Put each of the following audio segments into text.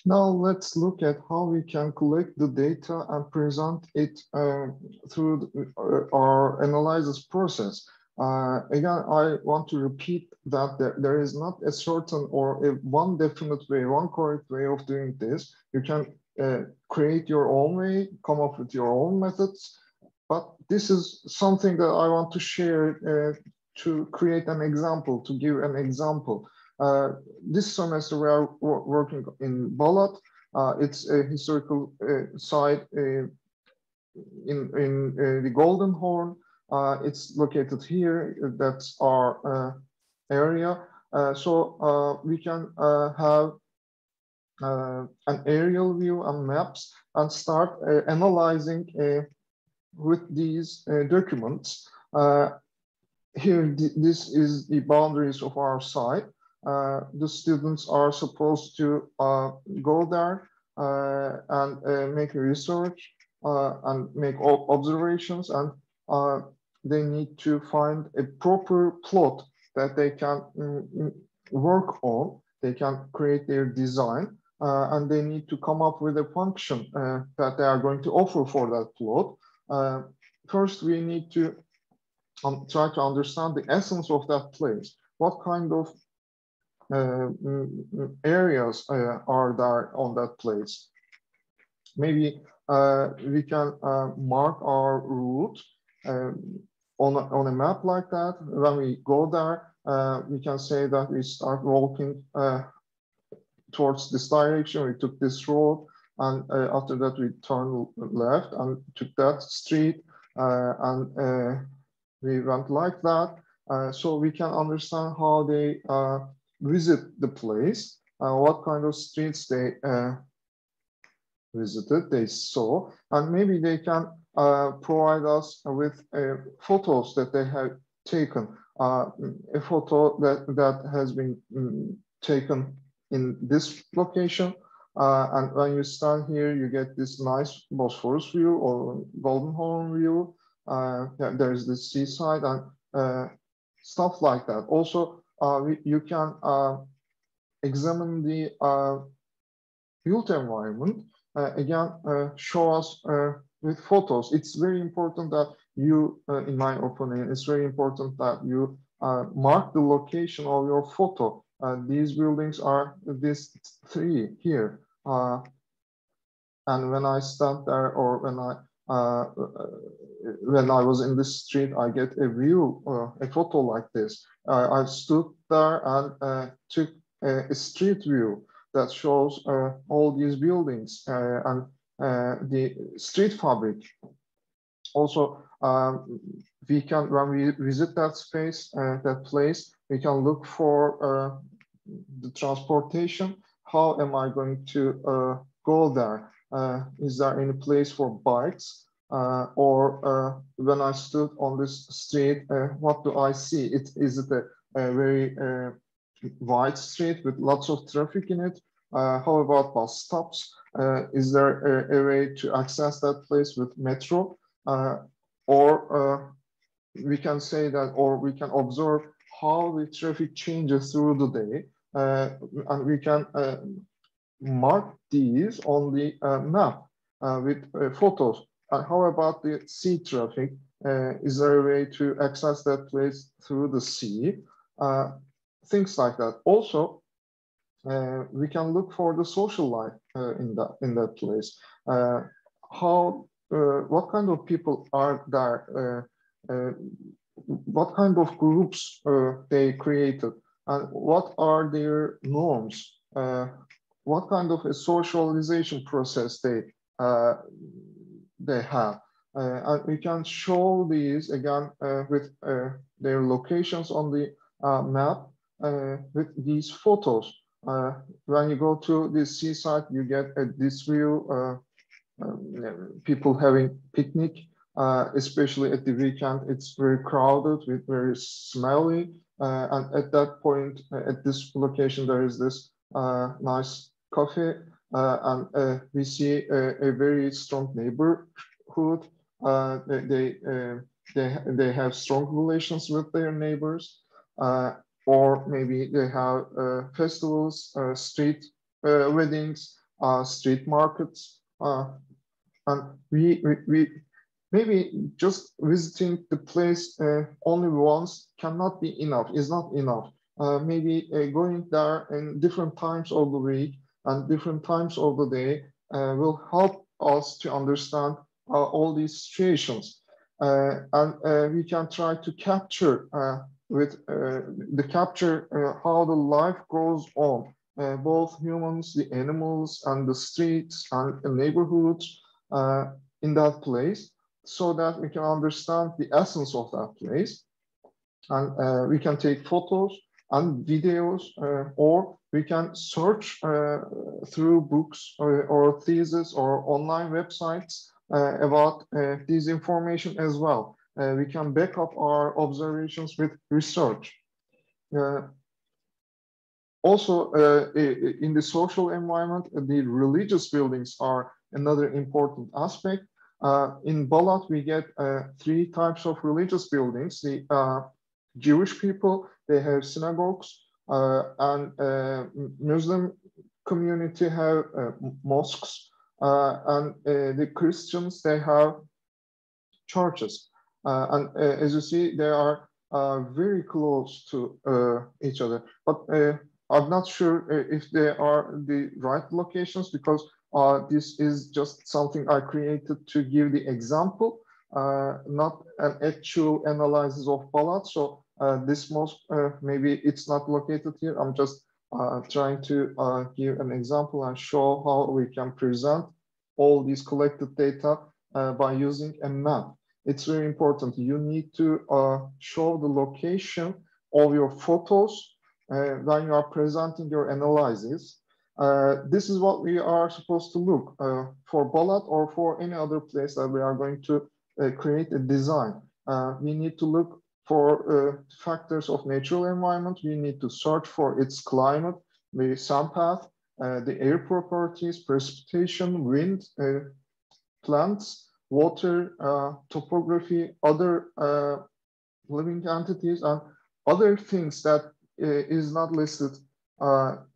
Now let's look at how we can collect the data and present it through our analysis process. Again, I want to repeat that there is not a certain or one definite way, one correct way of doing this. You can create your own way, come up with your own methods, but this is something that I want to share to create an example, to give an example. This semester we are working in Balat. It's a historical site in the Golden Horn. It's located here. That's our area. So we can have an aerial view and maps and start analyzing with these documents. Here, this is the boundaries of our site. The students are supposed to go there and make research and make observations, and they need to find a proper plot that they can work on. They can create their design, and they need to come up with a function that they are going to offer for that plot. First, we need to try to understand the essence of that place. What kind of areas are there on that place? Maybe we can mark our route on a map like that. When we go there, we can say that we start walking towards this direction. We took this road, and after that we turned left and took that street, and we went like that. So we can understand how they visit the place, what kind of streets they visited, they saw, and maybe they can provide us with photos that they have taken, a photo that has been taken in this location. And when you stand here, you get this nice Bosphorus view or Golden Horn view. There's the seaside and stuff like that. Also, you can examine the built environment. Again, show us with photos. It's very important that you, in my opinion, it's very important that you mark the location of your photo. These buildings are these three here. And when I stand there, or when I was in this street, I get a view, a photo like this. I stood there and took a street view that shows all these buildings and the street fabric. Also, we can, when we visit that space, that place, we can look for the transportation. How am I going to go there? Is there any place for bikes? Or when I stood on this street, what do I see? Is it a very wide street with lots of traffic in it? How about bus stops? Is there a way to access that place with metro? Or we can say that, or we can observe how the traffic changes through the day, and we can mark these on the map with photos. How about the sea traffic? Is there a way to access that place through the sea? Things like that. Also, we can look for the social life in that place. What kind of people are there? What kind of groups they created, and what are their norms? What kind of a socialization process they have? And we can show these again with their locations on the map with these photos. When you go to the seaside, you get this view, people having picnic, especially at the weekend. It's very crowded, with very smelly. And at that point, at this location, there is this nice coffee, and we see a very strong neighborhood. They have strong relations with their neighbors. Or maybe they have festivals, street weddings, street markets, and we maybe just visiting the place only once cannot be enough, is not enough. Maybe going there in different times of the week and different times of the day will help us to understand all these situations. And we can try to capture how the life goes on, both humans, the animals, and the streets and the neighborhoods in that place, so that we can understand the essence of that place. And we can take photos and videos, or we can search through books or thesis or online websites about this information as well. We can back up our observations with research. Also, in the social environment, the religious buildings are another important aspect. In Balat, we get three types of religious buildings. The Jewish people, they have synagogues, and Muslim community have mosques, and the Christians, they have churches. And as you see, they are very close to each other. But I'm not sure if they are the right locations, because this is just something I created to give the example, not an actual analysis of Balat. So this mosque, maybe it's not located here. I'm just trying to give an example and show how we can present all these collected data by using a map. It's very important. You need to show the location of your photos when you are presenting your analysis. This is what we are supposed to look for Balat or for any other place that we are going to create a design. We need to look for factors of natural environment. We need to search for its climate, the sun path, the air properties, precipitation, wind, plants, water, topography, other living entities, and other things that is not listed, are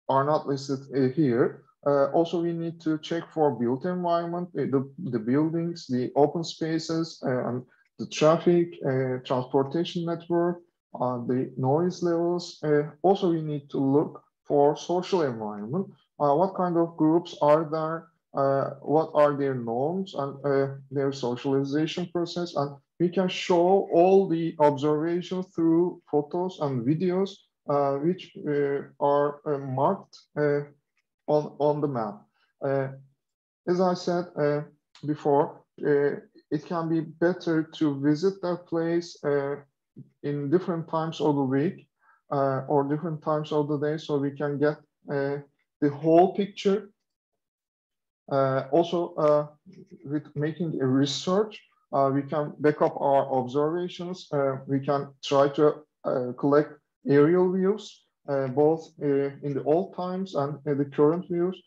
not listed here. Also, we need to check for built environment, the buildings, the open spaces, and the traffic, transportation network, the noise levels. Also, we need to look for social environment. What kind of groups are there? What are their norms and their socialization process? And we can show all the observations through photos and videos, which are marked on the map. As I said before, it can be better to visit that place in different times of the week or different times of the day, so we can get the whole picture. Also, with making a research, we can back up our observations. We can try to collect aerial views, both in the old times and the current views.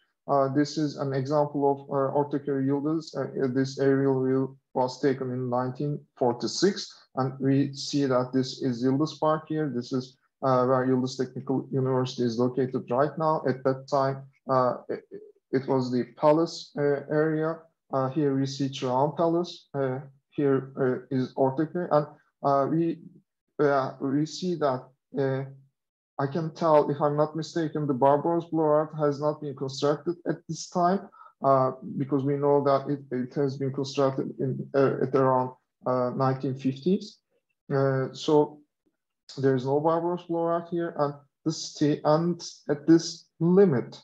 This is an example of Ortaköy Yıldız. This aerial view was taken in 1946, and we see that this is Yıldız Park here. This is where Yıldız Technical University is located right now. At that time, it was the palace area. Here we see Çırağan Palace. Here is Ortaköy, and we see that I can tell, if I'm not mistaken, the Barbaros Boulevard has not been constructed at this time, because we know that it has been constructed at around 1950s. So there's no Barbaros Boulevard here, and the city ends at this limit.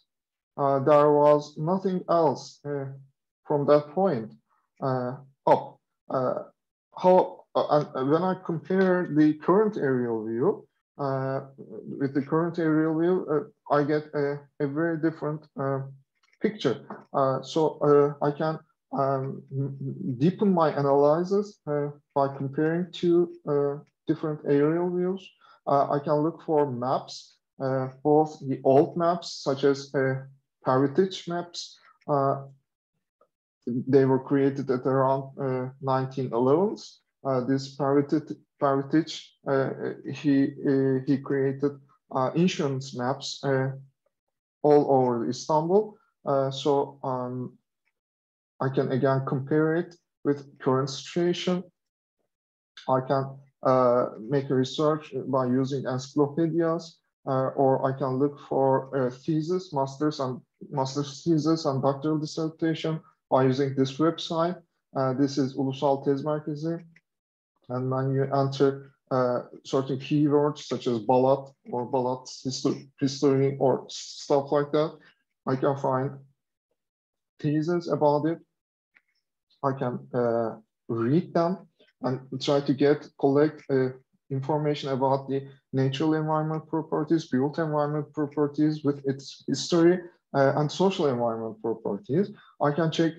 There was nothing else from that point up. When I compare the current aerial view with the current aerial view, I get a very different picture. So I can deepen my analysis by comparing two different aerial views. I can look for maps, both the old maps, such as heritage maps. They were created at around 1911s. This heritage, he created insurance maps all over Istanbul. So I can again compare it with current situation. I can make a research by using encyclopedias, or I can look for thesis, master's thesis and doctoral dissertation by using this website. This is Ulusal Tez Merkezi. And when you enter certain keywords such as Balat or Balat's history or stuff like that, I can find theses about it. I can read them and try to collect information about the natural environment properties, built environment properties with its history and social environment properties. I can check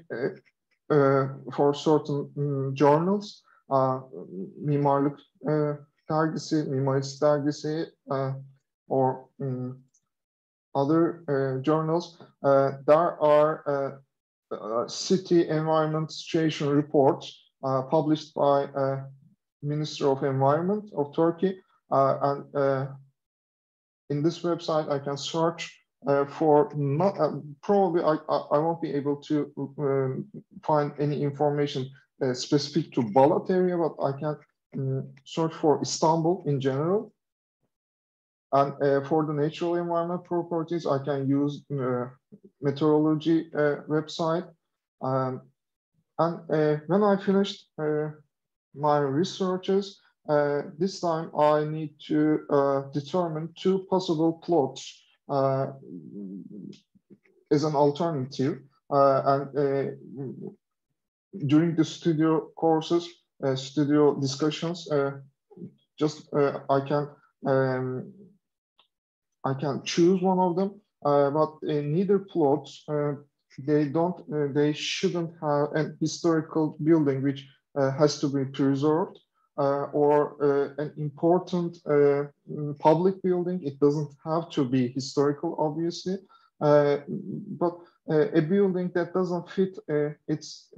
for certain journals, Mimarlık Dergisi, Mimarist Dergisi, or other journals. There are city environment situation reports published by Minister of Environment of Turkey. And in this website, I can search for not probably I won't be able to find any information specific to Balat area, but I can search for Istanbul in general. And for the natural environment properties, I can use meteorology website. And when I finished my researches, this time I need to determine two possible plots as an alternative. And during the studio courses, studio discussions, I can choose one of them, but neither plots, they shouldn't have an historical building which has to be preserved, or an important public building. It doesn't have to be historical, obviously, but a building that doesn't fit its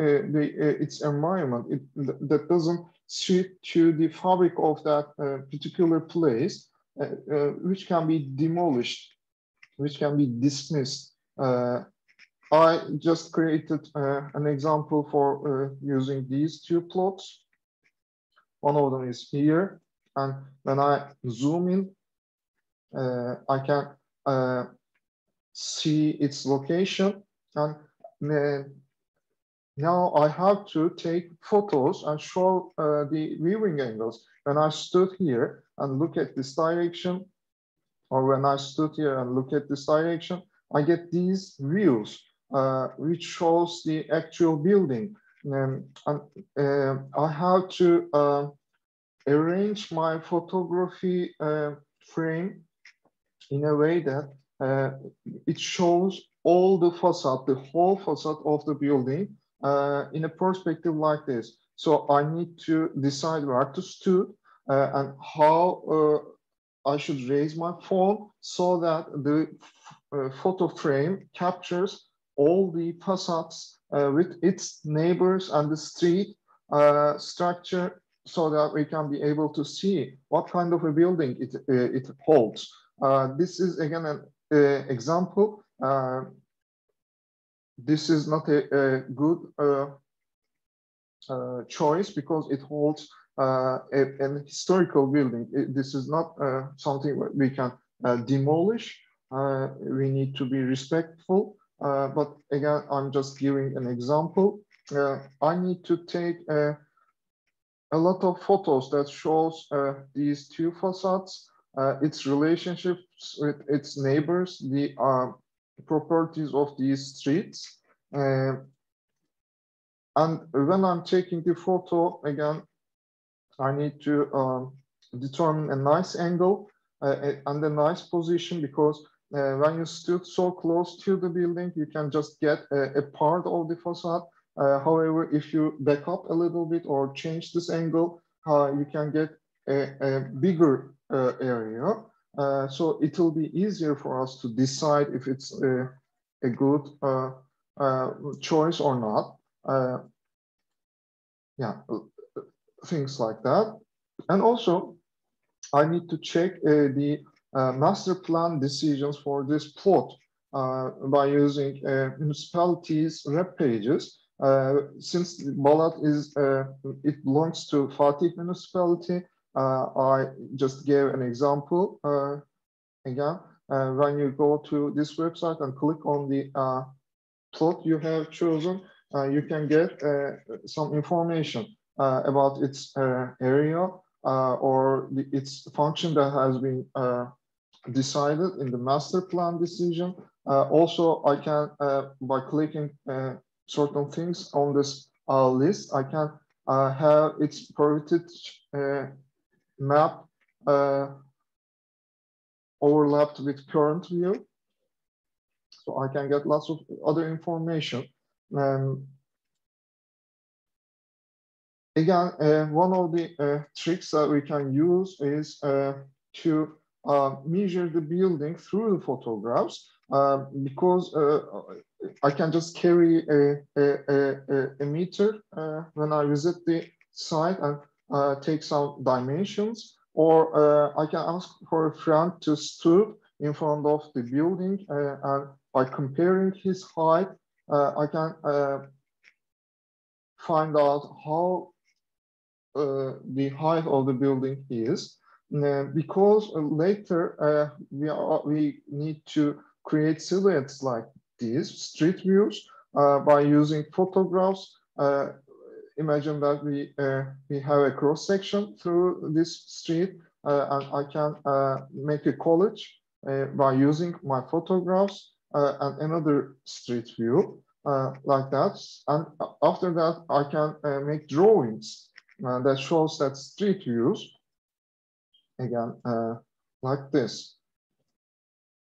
environment, that doesn't suit to the fabric of that particular place, which can be demolished, which can be dismissed. I just created an example for using these two plots. One of them is here, and when I zoom in, I can see its location, and now I have to take photos and show the viewing angles. When I stood here and look at this direction, or when I stood here and look at this direction, I get these views, which shows the actual building. And I have to arrange my photography frame in a way that it shows all the facade, the whole facade of the building in a perspective like this. So I need to decide where to stood and how I should raise my phone so that the photo frame captures all the facades with its neighbors and the street structure, so that we can be able to see what kind of a building it holds. This is again an example. This is not a good choice because it holds an historical building. This is not something we can demolish. We need to be respectful. But again, I'm just giving an example. I need to take a lot of photos that shows these two facades, its relationships with its neighbors, the properties of these streets. And when I'm taking the photo, again, I need to determine a nice angle and a nice position, because when you stood so close to the building, you can just get a part of the facade. However, if you back up a little bit or change this angle, you can get a bigger area. So it will be easier for us to decide if it's a good choice or not. Yeah, things like that. And also, I need to check the master plan decisions for this plot. by using municipalities' web pages. Since Balat it belongs to Fatih municipality, I just gave an example again. When you go to this website and click on the plot you have chosen, you can get some information about its area or its function that has been decided in the master plan decision. Also, I can, by clicking certain things on this list, I can have its priorited map overlapped with current view. So I can get lots of other information. Again, one of the tricks that we can use is to measure the building through the photographs, because I can just carry a meter when I visit the site and take some dimensions, or I can ask for a friend to stood in front of the building, and by comparing his height, I can find out how the height of the building is, because later we need to create silhouettes like these street views by using photographs. Imagine that we have a cross section through this street, and I can make a collage by using my photographs and another street view like that. And after that, I can make drawings that shows that street views again like this.